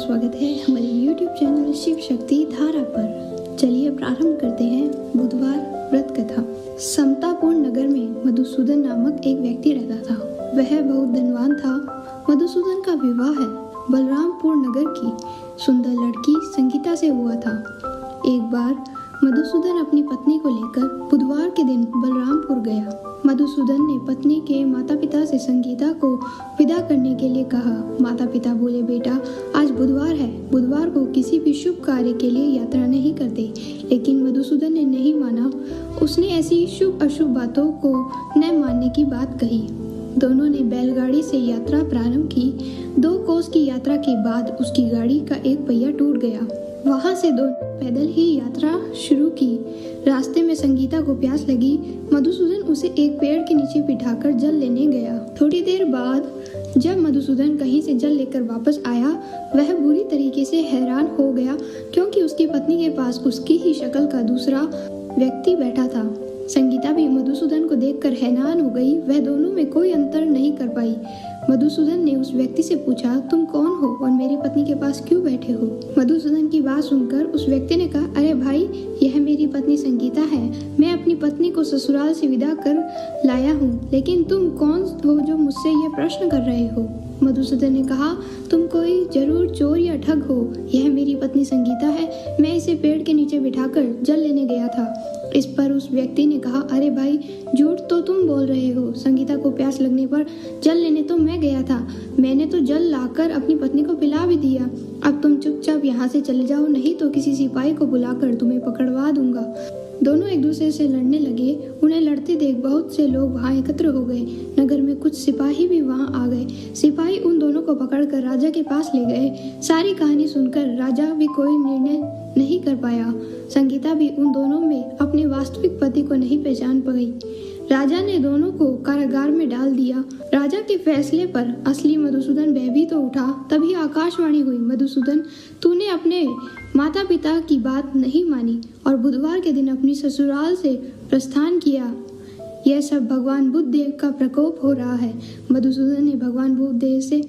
स्वागत है हमारे YouTube चैनल शिव शक्ति धारा पर। चलिए प्रारंभ करते हैं बुधवार व्रत कथा। समतापुर नगर में मधुसूदन नामक एक व्यक्ति रहता था। वह बहुत धनवान था। मधुसूदन का विवाह बलरामपुर नगर की सुंदर लड़की संगीता से हुआ था। एक बार मधुसूदन अपनी पत्नी को लेकर बुधवार के दिन बलरामपुर गया। मधुसूदन ने पत्नी के माता पिता से संगीता को विदा करने के लिए कहा। माता पिता बोले, बेटा आज बुधवार है, बुधवार को किसी भी शुभ कार्य के लिए यात्रा नहीं करते। लेकिन मधुसूदन ने नहीं माना। उसने ऐसी शुभ अशुभ बातों को न मानने की बात कही। दोनों ने बैलगाड़ी से यात्रा प्रारंभ की। 2 कोस की यात्रा के बाद उसकी गाड़ी का एक पहिया टूट गया। वहां से दोनों पैदल ही यात्रा शुरू की। रास्ते में संगीता को प्यास लगी। मधुसूदन उसे एक पेड़ के नीचे बिठाकर जल लेने गया। थोड़ी देर बाद जब मधुसूदन कहीं से जल लेकर वापस आया, वह बुरी तरीके से हैरान हो गया क्योंकि उसकी पत्नी के पास उसकी ही शक्ल का दूसरा व्यक्ति बैठा था। संगीता भी मधुसूदन को देखकर हैरान हो गई। वह दोनों में कोई अंतर नहीं कर पाई। मधुसूदन ने उस व्यक्ति से पूछा, तुम कौन हो और मेरी पत्नी के पास क्यों बैठे हो? मधुसूदन की बात सुनकर उस व्यक्ति ने कहा, अरे भाई, यह मेरी पत्नी संगीता है। मैं अपनी पत्नी को ससुराल से विदा कर लाया हूँ। लेकिन तुम कौन हो जो मुझसे यह प्रश्न कर रहे हो? मधुसूदन ने कहा, तुम कोई जरूर चोर या ठग हो। यह मेरी पत्नी संगीता है। मैं इसे पेड़ के नीचे बिठाकर जल लेने गया था। इस पर उस व्यक्ति ने कहा, अरे भाई, झूठ तो तुम बोल रहे हो। संगीता को प्यास लगने पर जल लेने तो मैं गया था। मैंने तो जल लाकर अपनी पत्नी को पिला भी दिया। अब तुम चुपचाप यहाँ से चले जाओ, नहीं तो किसी सिपाही को बुलाकर तुम्हें पकड़वा दूंगा। दोनों एक दूसरे से लड़ने लगे। उन्हें लड़ते देख बहुत से लोग वहां एकत्र हो गए। नगर में कुछ सिपाही भी वहां आ गए। सिपाही उन दोनों को पकड़कर राजा के पास ले गए। सारी कहानी सुनकर राजा भी कोई निर्णय नहीं कर पाया। संगीता भी उन दोनों में अपने वास्तविक पति को नहीं पहचान पाई। राजा ने दोनों को कारागार में डाल दिया। राजा के फैसले पर असली मधुसूदन भयभीत तो उठा। तभी आकाशवाणी हुई, मधुसूदन, तूने अपने माता पिता की बात नहीं मानी और बुधवार के दिन अपनी ससुराल से प्रस्थान किया। यह सब भगवान बुद्ध देव का प्रकोप हो रहा है। मधुसूदन ने भगवान बुद्ध देव से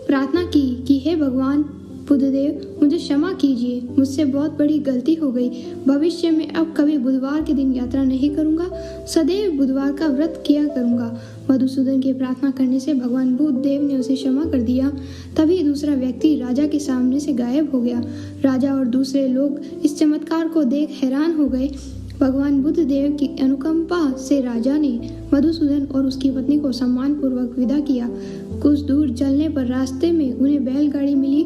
प्रार्थना की कि हे भगवान बुद्धदेव, मुझे क्षमा कीजिए। मुझसे बहुत बड़ी गलती हो गई। भविष्य में अब कभी बुधवार के दिन यात्रा नहीं करूंगा। सदैव बुधवार का व्रत किया करूंगा। मधुसूदन के प्रार्थना करने से भगवान बुद्ध देव ने उसे क्षमा कर दिया। तभी दूसरा व्यक्ति राजा के सामने से गायब हो गया। राजा और दूसरे लोग इस चमत्कार को देख हैरान हो गए। भगवान बुद्ध देव की अनुकंपा से राजा ने मधुसूदन और उसकी पत्नी को सम्मानपूर्वक विदा किया। कुछ दूर चलने पर रास्ते में उन्हें बैलगाड़ी मिली।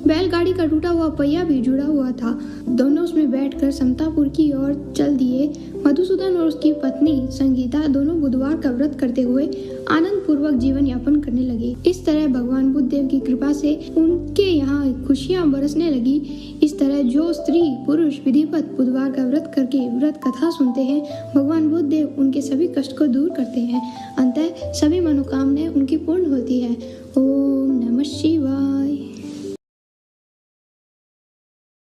बैलगाड़ी का टूटा हुआ पहिया भी जुड़ा हुआ था। दोनों उसमें बैठकर समतापुर की ओर चल दिए। मधुसूदन और उसकी पत्नी संगीता दोनों बुधवार का व्रत करते हुए आनंद पूर्वक जीवन यापन करने लगे। इस तरह भगवान बुद्ध देव की कृपा से उनके यहाँ खुशियाँ बरसने लगी। इस तरह जो स्त्री पुरुष विधिवत बुधवार का व्रत करके व्रत कथा सुनते हैं, भगवान बुद्ध देव उनके सभी कष्ट को दूर करते हैं। अंततः सभी मनोकामनाएं उनकी पूर्ण होती है। ओम नमः शिवाय।